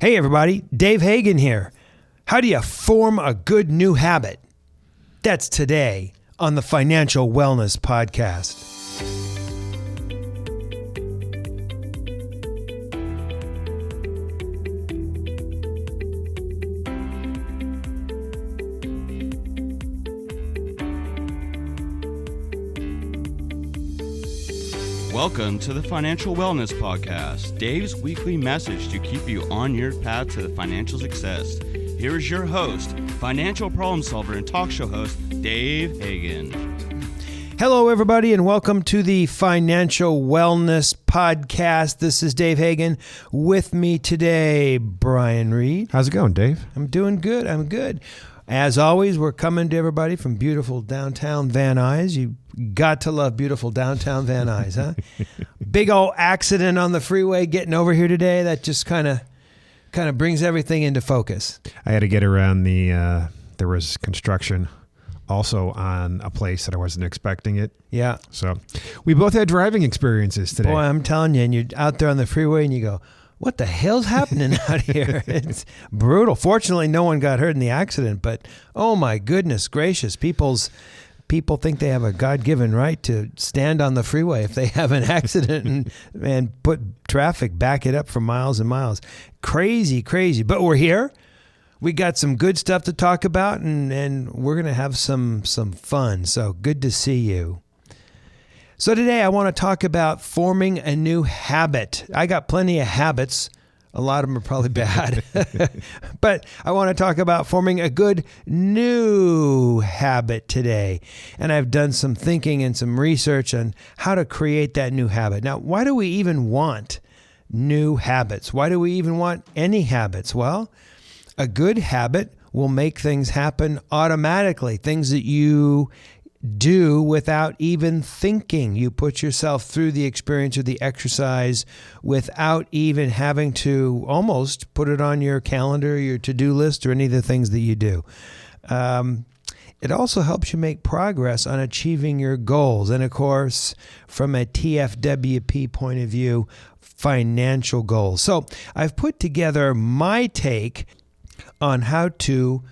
Hey everybody, Dave Hagan here. How do you form a good new habit? That's today on the Financial Wellness Podcast. Welcome to the Financial Wellness Podcast, Dave's weekly message to keep you on your path to financial success. Here is your host, financial problem solver and talk show host, Dave Hagan. Hello, everybody, and welcome to the Financial Wellness Podcast. This is Dave Hagan. With me today, Brian Reed. How's it going, Dave? I'm doing good. I'm good. As always, we're coming to everybody from beautiful downtown Van Nuys. You got to love beautiful downtown Van Nuys, huh? Big old accident on the freeway getting over here today. That just kind of brings everything into focus. I had to get around there was construction also on a place that I wasn't expecting it. Yeah. So we both had driving experiences today. Boy, I'm telling you, and you're out there on the freeway and you go, what the hell's happening out here? It's brutal. Fortunately, no one got hurt in the accident, but oh my goodness gracious, people think they have a God-given right to stand on the freeway if they have an accident and put traffic, back it up for miles and miles. Crazy. But we're here. We got some good stuff to talk about, and we're going to have some fun. So good to see you. So today I want to talk about forming a new habit. I got plenty of habits. A lot of them are probably bad. But I want to talk about forming a good new habit today. And I've done some thinking and some research on how to create that new habit. Now, why do we even want new habits? Why do we even want any habits? Well, a good habit will make things happen automatically, things that you do without even thinking. You put yourself through the experience of the exercise without even having to almost put it on your calendar, your to-do list, or any of the things that you do. It also helps you make progress on achieving your goals. And of course, from a TFWP point of view, financial goals. So I've put together my take on how to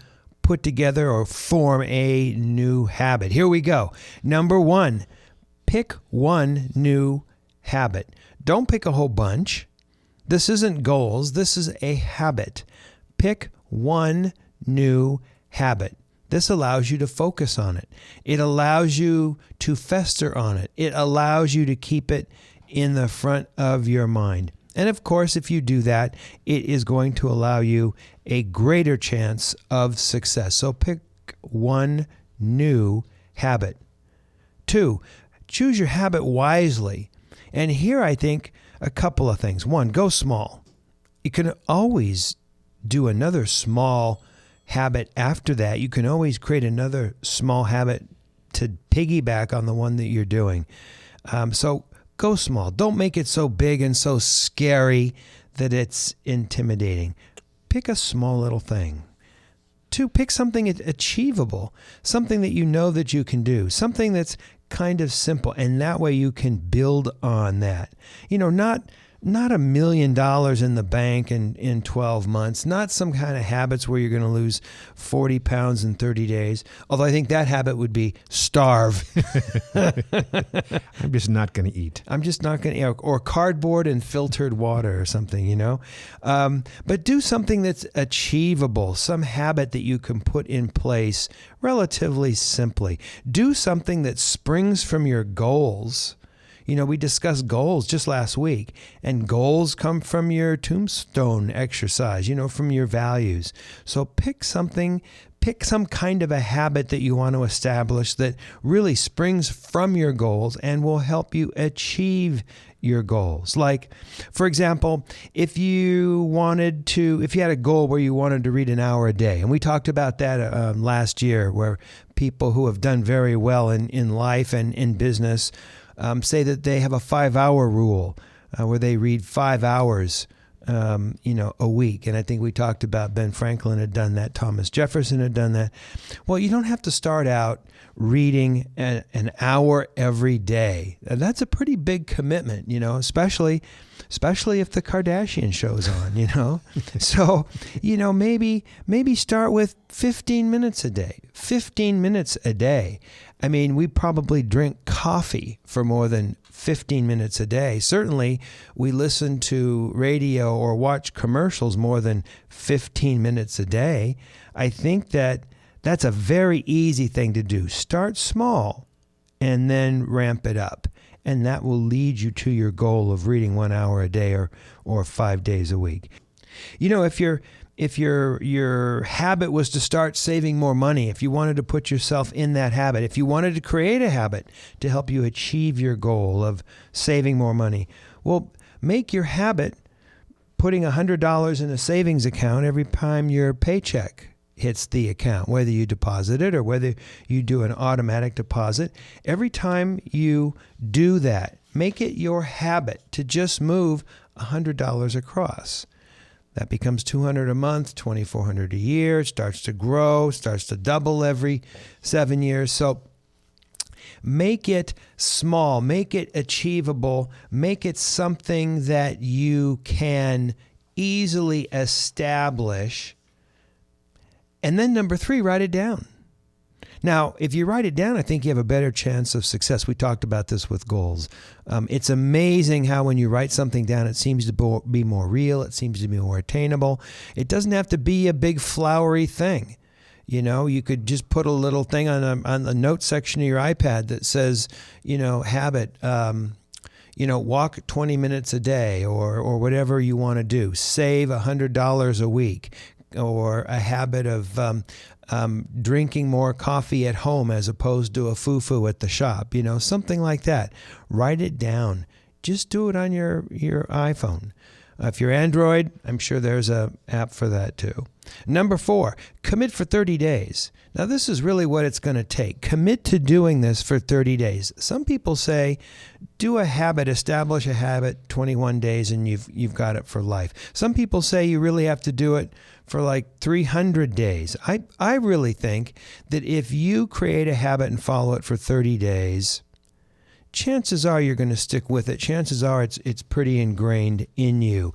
put together or form a new habit. Here we go. Number one, pick one new habit. Don't pick a whole bunch. This isn't goals. This is a habit. Pick one new habit. This allows you to focus on it. It allows you to fester on it. It allows you to keep it in the front of your mind. And of course, if you do that, it is going to allow you a greater chance of success. So pick one new habit. 2, choose your habit wisely. And here I think a couple of things. 1, go small. You can always do another small habit after that. You can always create another small habit to piggyback on the one that you're doing. So go small. Don't make it so big and so scary that it's intimidating. Pick a small little thing. 2, pick something achievable, something that you know that you can do, something that's kind of simple, and that way you can build on that. You know, not $1 million in the bank in 12 months, not some kind of habits where you're going to lose 40 pounds in 30 days, although I think that habit would be starve. I'm just not going to eat. I'm just not going to, or cardboard and filtered water or something, you know. But do something that's achievable, some habit that you can put in place relatively simply. Do something that springs from your goals. You know, we discussed goals just last week, and goals come from your tombstone exercise, you know, from your values. So pick some kind of a habit that you want to establish that really springs from your goals and will help you achieve your goals. Like, for example, if you had a goal where you wanted to read an hour a day, and we talked about that last year, where people who have done very well in life and in business say that they have a 5-hour rule where they read 5 hours a week. And I think we talked about Ben Franklin had done that. Thomas Jefferson had done that. Well, you don't have to start out reading an hour every day. And that's a pretty big commitment, especially especially if the Kardashian show's on, So, maybe start with 15 minutes a day. 15 minutes a day. I mean, we probably drink coffee for more than 15 minutes a day. Certainly, we listen to radio or watch commercials more than 15 minutes a day. I think that's a very easy thing to do. Start small and then ramp it up. And that will lead you to your goal of reading 1 hour a day or 5 days a week. If your habit was to start saving more money, if you wanted to put yourself in that habit, if you wanted to create a habit to help you achieve your goal of saving more money, well, make your habit putting $100 in a savings account every time your paycheck hits the account, whether you deposit it or whether you do an automatic deposit. Every time you do that, make it your habit to just move $100 across. That becomes $200 a month, $2,400 a year. It starts to grow, starts to double every 7 years. So make it small, make it achievable, make it something that you can easily establish. And then number 3, write it down. Now, if you write it down, I think you have a better chance of success. We talked about this with goals. It's amazing how when you write something down, it seems to be more real. It seems to be more attainable. It doesn't have to be a big flowery thing. You could just put a little thing on the note section of your iPad that says, habit, walk 20 minutes a day or whatever you want to do. Save $100 a week, or a habit of drinking more coffee at home as opposed to a foo-foo at the shop, something like that. Write it down. Just do it on your iPhone. If you're Android, I'm sure there's an app for that too. Number 4, commit for 30 days. Now, this is really what it's going to take. Commit to doing this for 30 days. Some people say, do a habit, establish a habit, 21 days, and you've got it for life. Some people say you really have to do it for like 300 days. I really think that if you create a habit and follow it for 30 days, chances are you're going to stick with it. Chances are it's pretty ingrained in you.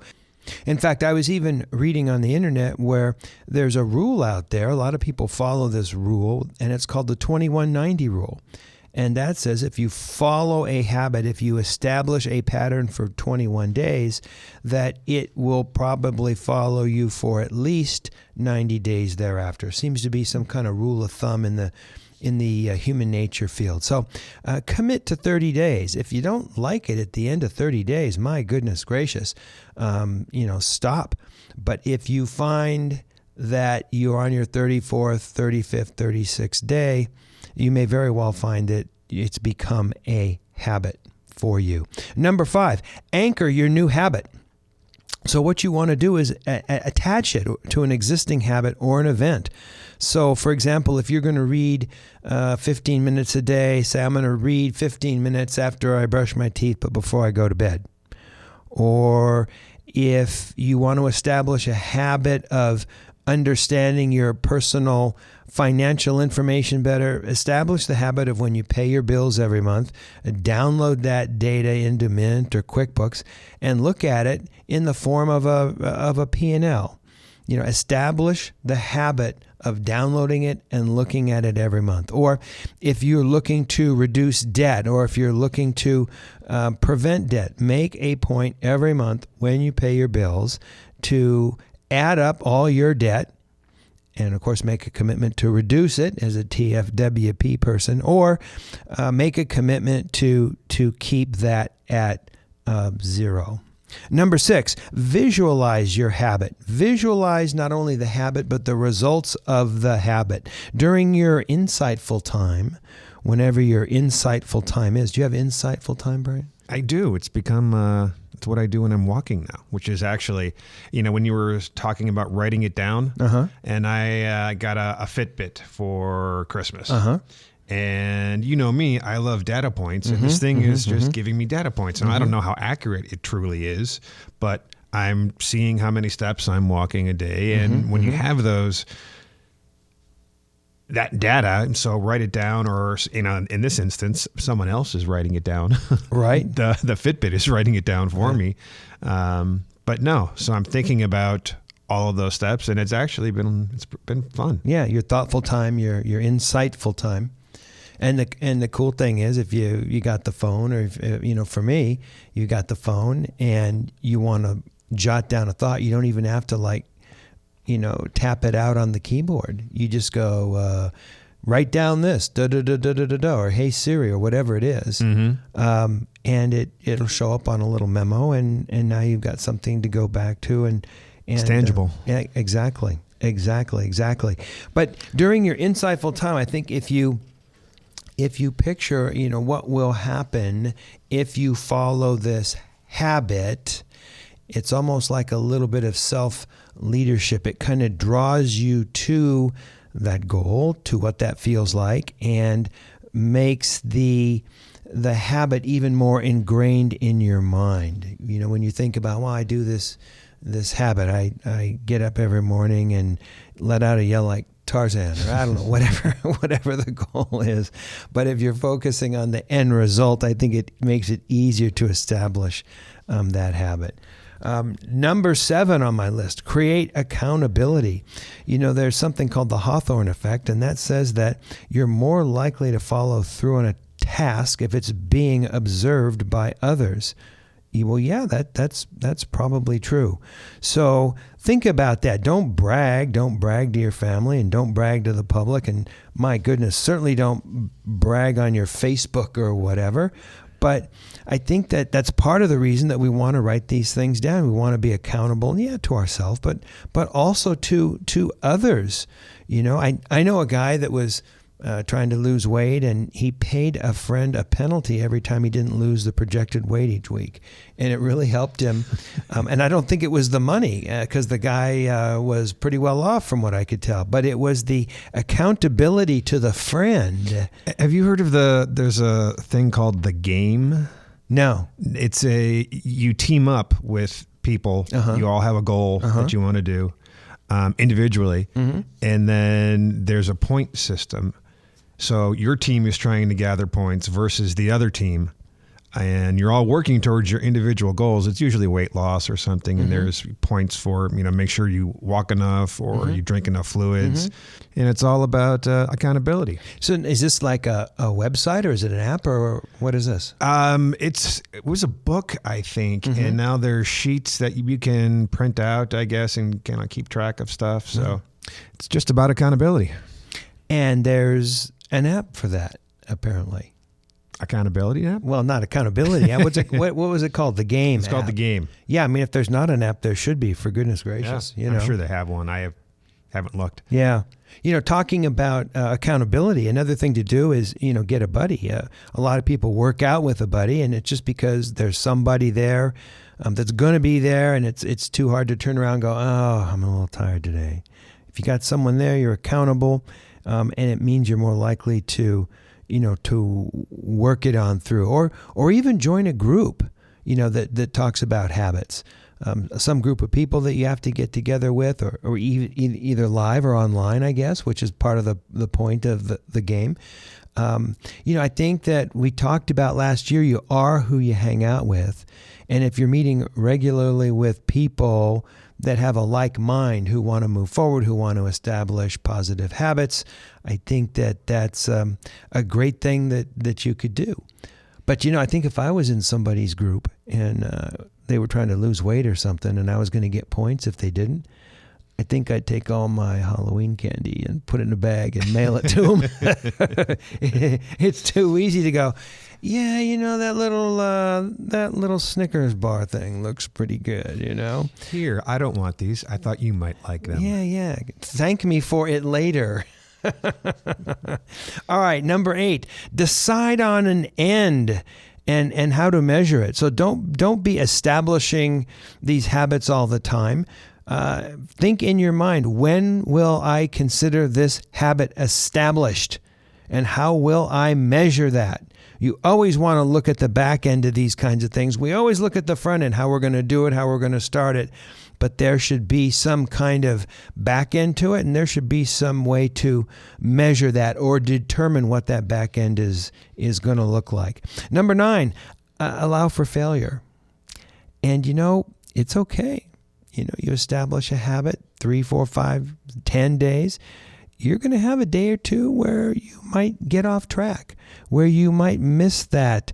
In fact, I was even reading on the internet where there's a rule out there. A lot of people follow this rule, and it's called the 21-90 rule. And that says if you follow a habit, if you establish a pattern for 21 days, that it will probably follow you for at least 90 days thereafter. Seems to be some kind of rule of thumb in the human nature field. So commit to 30 days. If you don't like it at the end of 30 days, my goodness gracious, stop. But if you find that you're on your 34th, 35th, 36th day, you may very well find that it's become a habit for you. Number 5, anchor your new habit. So what you want to do is attach it to an existing habit or an event. So, for example, if you're going to read 15 minutes a day, say I'm going to read 15 minutes after I brush my teeth but before I go to bed. Or if you want to establish a habit of understanding your personal financial information better, establish the habit of when you pay your bills every month, download that data into Mint or QuickBooks and look at it in the form of a P&L. Establish the habit of downloading it and looking at it every month. Or if you're looking to reduce debt, or if you're looking to prevent debt, make a point every month when you pay your bills to add up all your debt, and of course make a commitment to reduce it as a TFWP person, or make a commitment to keep that at 0. Number 6, visualize your habit. Visualize not only the habit, but the results of the habit. During your insightful time, whenever your insightful time is. Do you have insightful time, Brian? I do. It's become... It's what I do when I'm walking now, which is actually, when you were talking about writing it down, and I got a Fitbit for Christmas. And me, I love data points, and this thing is just giving me data points. And I don't know how accurate it truly is, but I'm seeing how many steps I'm walking a day. And when you have those, that data. And so write it down, or, in this instance, someone else is writing it down. Right. The Fitbit is writing it down for me. But no, so I'm thinking about all of those steps, and it's been fun. Yeah, your thoughtful time, your insightful time. And the cool thing is, if you got the phone, or if, for me, you got the phone and you want to jot down a thought, you don't even have to tap it out on the keyboard. You just go, write down this, da da da da da da da, or hey Siri, or whatever it is. Mm-hmm. And it'll show up on a little memo, and now you've got something to go back to, and it's tangible. Yeah, exactly. But during your insightful time, I think if you picture, what will happen if you follow this habit, it's almost like a little bit of self-leadership. It kind of draws you to that goal, to what that feels like, and makes the habit even more ingrained in your mind. When you think about, I do this habit, I get up every morning and let out a yell like Tarzan, or I don't know, whatever the goal is. But if you're focusing on the end result, I think it makes it easier to establish that habit. Number 7 on my list, create accountability. There's something called the Hawthorne effect, and that says that you're more likely to follow through on a task if it's being observed by others. Well, yeah, that's probably true. So think about that. Don't brag to your family, and don't brag to the public. And my goodness, certainly don't brag on your Facebook or whatever. But I think that's part of the reason that we want to write these things down. We want to be accountable, to ourselves, but also to others. I know a guy that was trying to lose weight, and he paid a friend a penalty every time he didn't lose the projected weight each week, and it really helped him. And I don't think it was the money, because the guy was pretty well off from what I could tell, but it was the accountability to the friend. Have you heard of there's a thing called The Game? No. It's you team up with people. You all have a goal that you want to do individually, and then there's a point system. So your team is trying to gather points versus the other team, and you're all working towards your individual goals. It's usually weight loss or something, and there's points for, make sure you walk enough, or you drink enough fluids, and it's all about accountability. So is this like a website, or is it an app, or what is this? It was a book, I think, and now there's sheets that you can print out, I guess, and kind of keep track of stuff. So it's just about accountability. And there's an app for that, apparently. Accountability app? Well, not accountability. What was it called? The Game. It's called The Game. Yeah, I mean, if there's not an app, there should be, for goodness gracious. Yeah, I'm sure they have one. I haven't looked. Yeah. Talking about accountability, another thing to do is, get a buddy. A lot of people work out with a buddy, and it's just because there's somebody there that's going to be there, and it's too hard to turn around and go, oh, I'm a little tired today. If you got someone there, you're accountable, and it means you're more likely to work it on through, or even join a group, that talks about habits. Some group of people that you have to get together with, or either live or online, I guess, which is part of the point of the game. I think that we talked about last year, you are who you hang out with. And if you're meeting regularly with people that have a like mind, who want to move forward, who want to establish positive habits, I think that's a great thing that you could do. But, I think if I was in somebody's group and they were trying to lose weight or something, and I was going to get points if they didn't, I think I'd take all my Halloween candy and put it in a bag and mail it to them. It's too easy to go, yeah, that little Snickers bar thing looks pretty good, Here, I don't want these. I thought you might like them. Yeah. Thank me for it later. All right, number 8, decide on an end and how to measure it. So don't be establishing these habits all the time. Think in your mind, when will I consider this habit established, and how will I measure that? You always want to look at the back end of these kinds of things. We always look at the front end, how we're going to do it, how we're going to start it. but there should be some kind of back end to it, and there should be some way to measure that or determine what that back end is going to look like. Number 9, allow for failure. And it's okay. You establish a habit, 3, 4, 5, 10 days. You're going to have a day or two where you might get off track, where you might miss that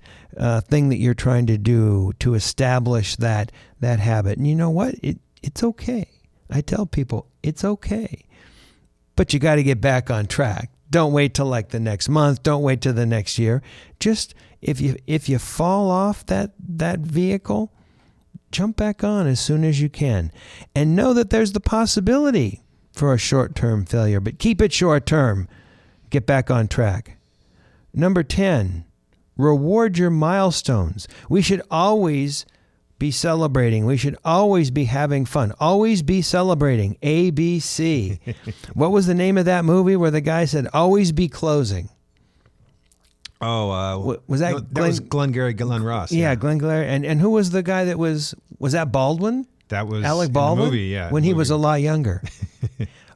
thing that you're trying to do to establish that habit. And you know what? It's okay. I tell people it's okay, but you got to get back on track. Don't wait till like the next month. Don't wait till the next year. Just if you fall off that vehicle, jump back on as soon as you can, and know that there's the possibility for a short-term failure, but keep it short-term. Get back on track. Number 10, reward your milestones. We should always be celebrating. We should always be having fun. Always be celebrating. ABC. What was the name of that movie where the guy said, always be closing? Oh, was that no, that was Glengarry Glen Ross. Yeah, Glengarry. And who was the guy that was that Baldwin? That was Alec Baldwin? in the movie, yeah. When he was a lot younger.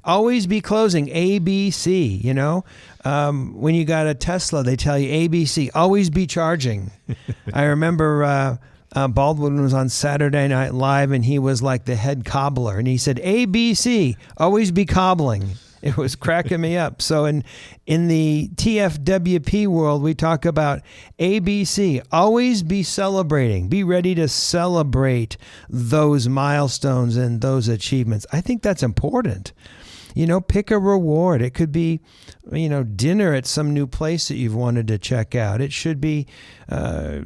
Always be closing, ABC, When you got a Tesla, they tell you ABC, always be charging. I remember Baldwin was on Saturday Night Live, and he was like the head cobbler, and he said, ABC, always be cobbling. It was cracking me up. So in the TFWP world, we talk about ABC, always be celebrating. Be ready to celebrate those milestones and those achievements. I think that's important. Pick a reward. It could be, dinner at some new place that you've wanted to check out. It should be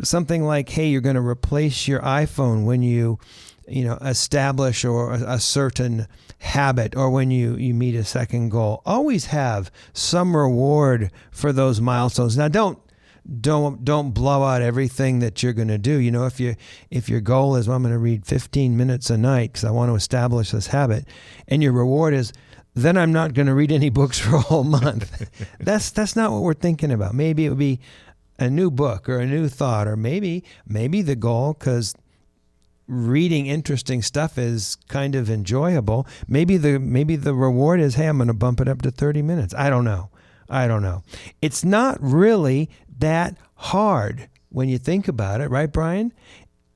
something like, hey, you're going to replace your iPhone when you establish or a certain habit, or when you meet a second goal. Always have some reward for those milestones. Now, don't blow out everything that you're going to do. If your goal is, well, I'm going to read 15 minutes a night because I want to establish this habit, and your reward is, then I'm not going to read any books for a whole month. That's not what we're thinking about. Maybe it would be a new book or a new thought, or maybe the goal, because reading interesting stuff is kind of enjoyable. Maybe the reward is, hey, I'm going to bump it up to 30 minutes. I don't know. It's not really that hard when you think about it, right, Brian?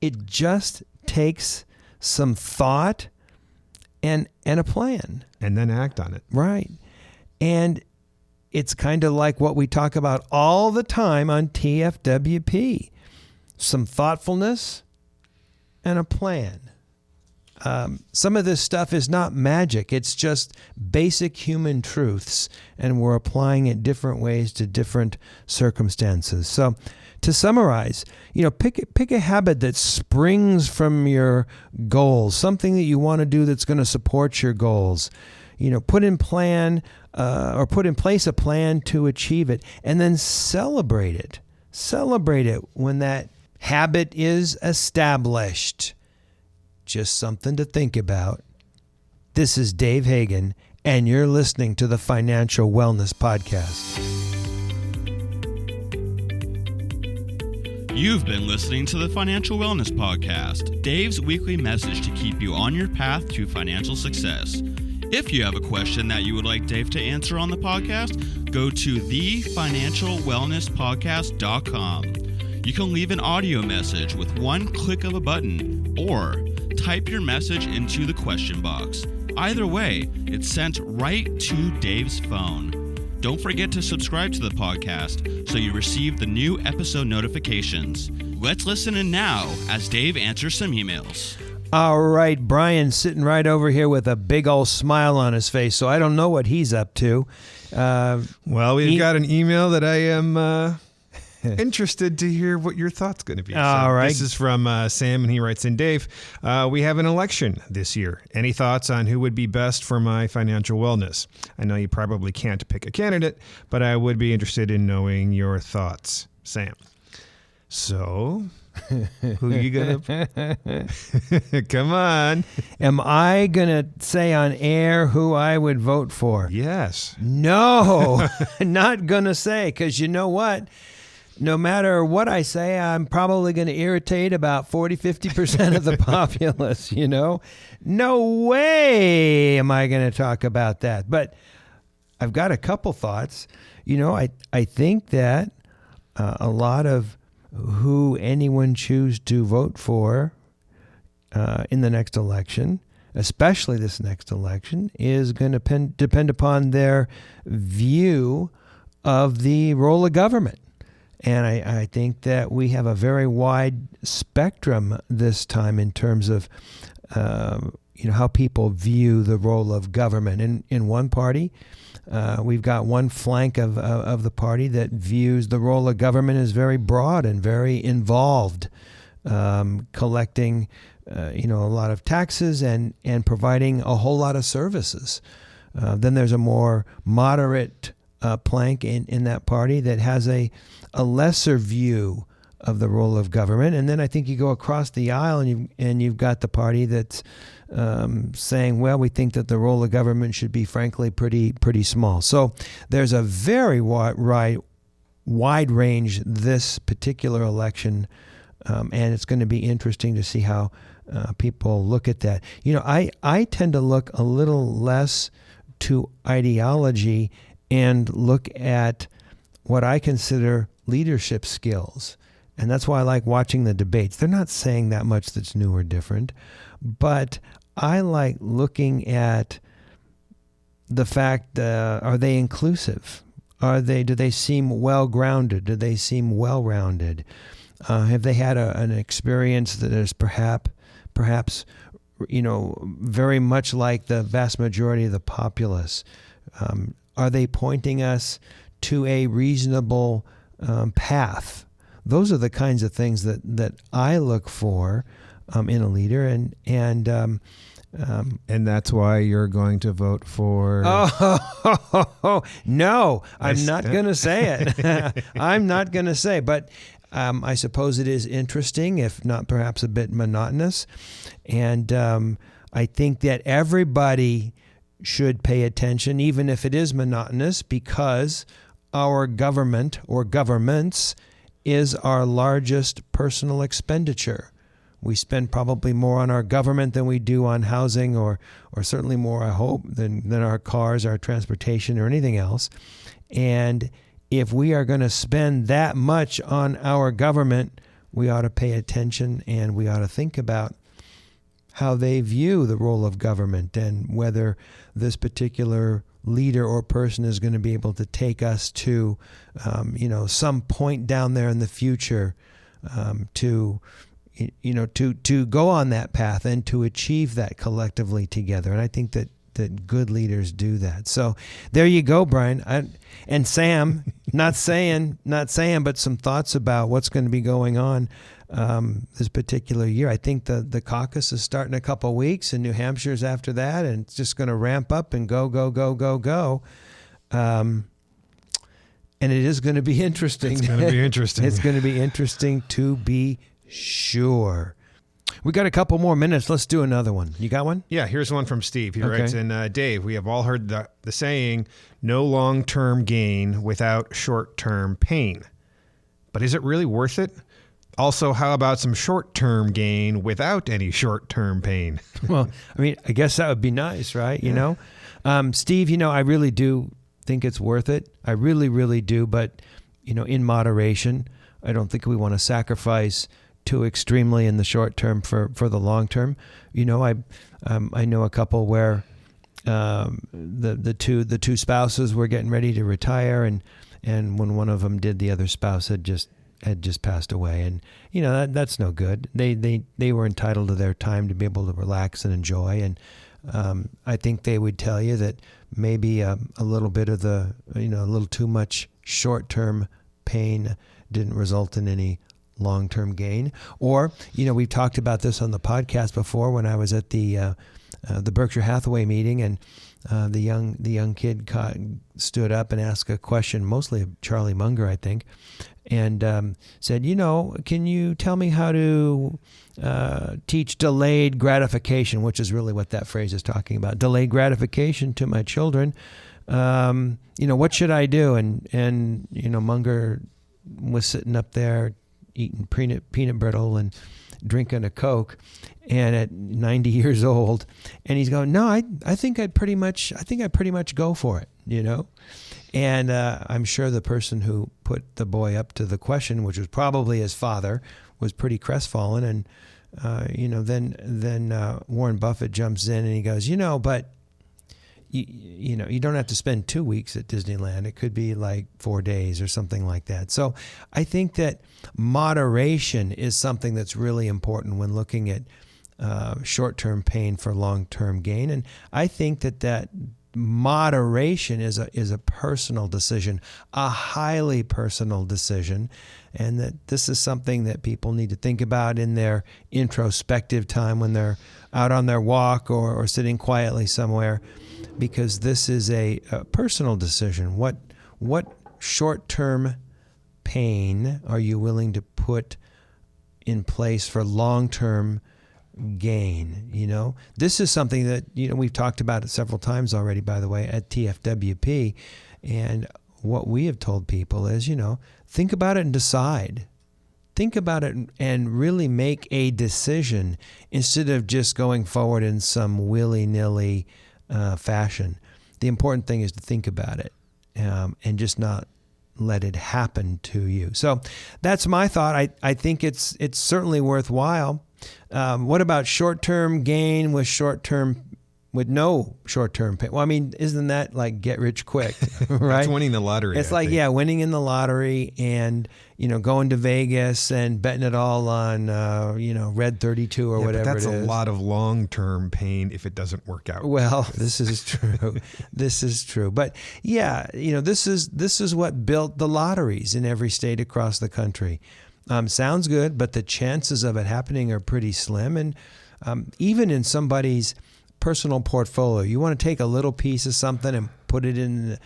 It just takes some thought and a plan. And then act on it. Right. And it's kind of like what we talk about all the time on TFWP. Some thoughtfulness and a plan. Some of this stuff is not magic. It's just basic human truths, and we're applying it different ways to different circumstances. So to summarize, pick a habit that springs from your goals, something that you want to do that's going to support your goals. Put in place a plan to achieve it, and then celebrate it. Celebrate it when that habit is established. Just something to think about. This is Dave Hagan, and you're listening to the Financial Wellness Podcast. You've been listening to the Financial Wellness Podcast, Dave's weekly message to keep you on your path to financial success. If you have a question that you would like Dave to answer on the podcast, go to thefinancialwellnesspodcast.com. You can leave an audio message with one click of a button, or type your message into the question box. Either way, it's sent right to Dave's phone. Don't forget to subscribe to the podcast so you receive the new episode notifications. Let's listen in now as Dave answers some emails. All right, Brian's sitting right over here with a big old smile on his face, so I don't know what he's up to. Well, we've got an email that I am interested to hear what your thought's going to be. All right. This is from Sam, and he writes in, Dave, we have an election this year. Any thoughts on who would be best for my financial wellness? I know you probably can't pick a candidate, but I would be interested in knowing your thoughts. Sam. So, who you going to... Come on. Am I going to say on air who I would vote for? Yes. No, not going to say, because you know what? no matter what I say, I'm probably going to irritate about 40-50% of the populace, No way am I going to talk about that. But I've got a couple thoughts. I think that a lot of who anyone choose to vote for in the next election, especially this next election, is going to depend upon their view of the role of government. And I think that we have a very wide spectrum this time in terms of how people view the role of government. In one party, we've got one flank of the party that views the role of government as very broad and very involved, collecting a lot of taxes and providing a whole lot of services. Then there's a more moderate plank in that party that has a lesser view of the role of government. And then I think you go across the aisle and you've got the party that's saying, well, we think that the role of government should be, frankly, pretty small. So there's a very wide range this particular election, and it's going to be interesting to see how people look at that. I tend to look a little less to ideology and look at what I consider leadership skills. And that's why I like watching the debates. They're not saying that much that's new or different, but I like looking at the fact, are they inclusive? Do they seem well-grounded? Do they seem well-rounded? Have they had an experience that is perhaps, very much like the vast majority of the populace? Are they pointing us to a reasonable path? Those are the kinds of things that I look for in a leader, and that's why you're going to vote for. No, I'm not going to say it. I'm not going to say, but I suppose it is interesting, if not perhaps a bit monotonous, and I think that everybody should pay attention, even if it is monotonous, because our government or governments is our largest personal expenditure. We spend probably more on our government than we do on housing, or certainly more, I hope, than our cars, our transportation, or anything else. And if we are going to spend that much on our government, we ought to pay attention and we ought to think about how they view the role of government and whether this particular leader or person is going to be able to take us to, some point down there in the future, to go on that path and to achieve that collectively together. And I think that good leaders do that. So there you go, Brian. And Sam, not saying, but some thoughts about what's going to be going on this particular year. I think the caucus is starting in a couple of weeks, and New Hampshire's after that, and it's just going to ramp up and go. And it is going to be interesting. It's going to be interesting. It's going to be interesting to be sure. We got a couple more minutes. Let's do another one. You got one? Yeah, here's one from Steve. He writes in, Dave, we have all heard the saying, no long-term gain without short-term pain. But is it really worth it? Also, how about some short-term gain without any short-term pain? Well, I guess that would be nice, right? Yeah. Steve, I really do think it's worth it. I really, really do. But, in moderation. I don't think we want to sacrifice too extremely in the short term for the long term. I know a couple where the two spouses were getting ready to retire, and when one of them did, the other spouse had just passed away, and that's no good. They were entitled to their time to be able to relax and enjoy, and I think they would tell you that maybe a little bit of a little too much short term pain didn't result in any long-term gain. Or, we've talked about this on the podcast before when I was at the Berkshire Hathaway meeting, and the young kid stood up and asked a question, mostly of Charlie Munger, I think, and said, can you tell me how to teach delayed gratification, which is really what that phrase is talking about, delayed gratification to my children. What should I do? And Munger was sitting up there eating peanut brittle and drinking a Coke, and at 90 years old, and he's going, no, I think I'd pretty much go for it, you know? And I'm sure the person who put the boy up to the question, which was probably his father, was pretty crestfallen. And, then Warren Buffett jumps in and he goes, but you don't have to spend 2 weeks at Disneyland. It could be like 4 days or something like that. So I think that moderation is something that's really important when looking at short-term pain for long-term gain. And I think that moderation is a personal decision, a highly personal decision, and that this is something that people need to think about in their introspective time when they're out on their walk or sitting quietly somewhere, because this is a personal decision. What short-term pain are you willing to put in place for long-term gain? This is something that we've talked about it several times already, by the way, at TFWP. And what we have told people is, think about it and decide. Think about it and really make a decision instead of just going forward in some willy-nilly fashion. The important thing is to think about it and just not let it happen to you. So that's my thought. I think it's certainly worthwhile. What about short-term gain with no short-term pain? Well, I mean, isn't that like get rich quick, right? It's winning the lottery. It's winning in the lottery and, going to Vegas and betting it all on, Red 32 or whatever it is. That's a lot of long-term pain if it doesn't work out. Well, this is true. This is true. But yeah, this is what built the lotteries in every state across the country. Sounds good, but the chances of it happening are pretty slim. And even in somebody's personal portfolio, you want to take a little piece of something and put it in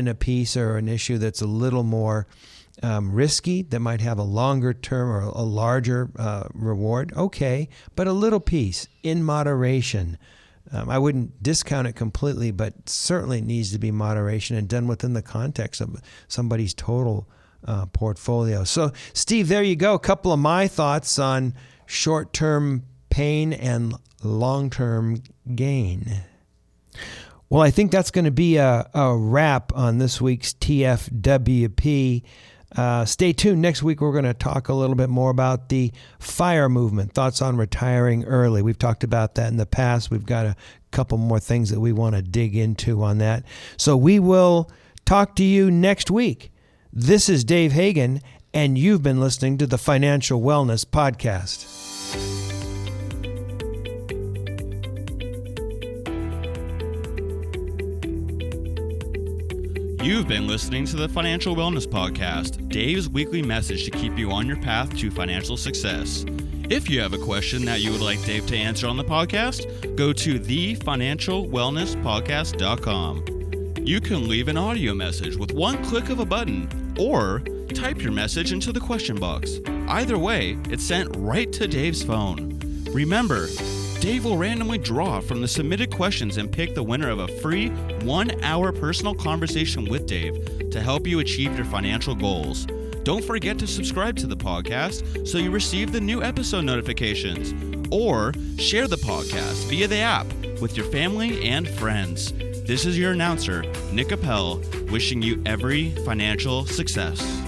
a piece or an issue that's a little more risky, that might have a longer term or a larger reward. Okay, but a little piece in moderation. I wouldn't discount it completely, but certainly it needs to be moderation and done within the context of somebody's total portfolio. So, Steve, there you go. A couple of my thoughts on short-term pain and long-term gain. Well, I think that's going to be a wrap on this week's TFWP. Stay tuned. Next week, we're going to talk a little bit more about the FIRE movement, thoughts on retiring early. We've talked about that in the past. We've got a couple more things that we want to dig into on that. So we will talk to you next week. This is Dave Hagan, and you've been listening to the Financial Wellness Podcast. You've been listening to the Financial Wellness Podcast, Dave's weekly message to keep you on your path to financial success. If you have a question that you would like Dave to answer on the podcast, go to thefinancialwellnesspodcast.com. You can leave an audio message with one click of a button, or type your message into the question box. Either way, it's sent right to Dave's phone. Remember, Dave will randomly draw from the submitted questions and pick the winner of a free 1-hour personal conversation with Dave to help you achieve your financial goals. Don't forget to subscribe to the podcast so you receive the new episode notifications, or share the podcast via the app with your family and friends. This is your announcer, Nick Appel, wishing you every financial success.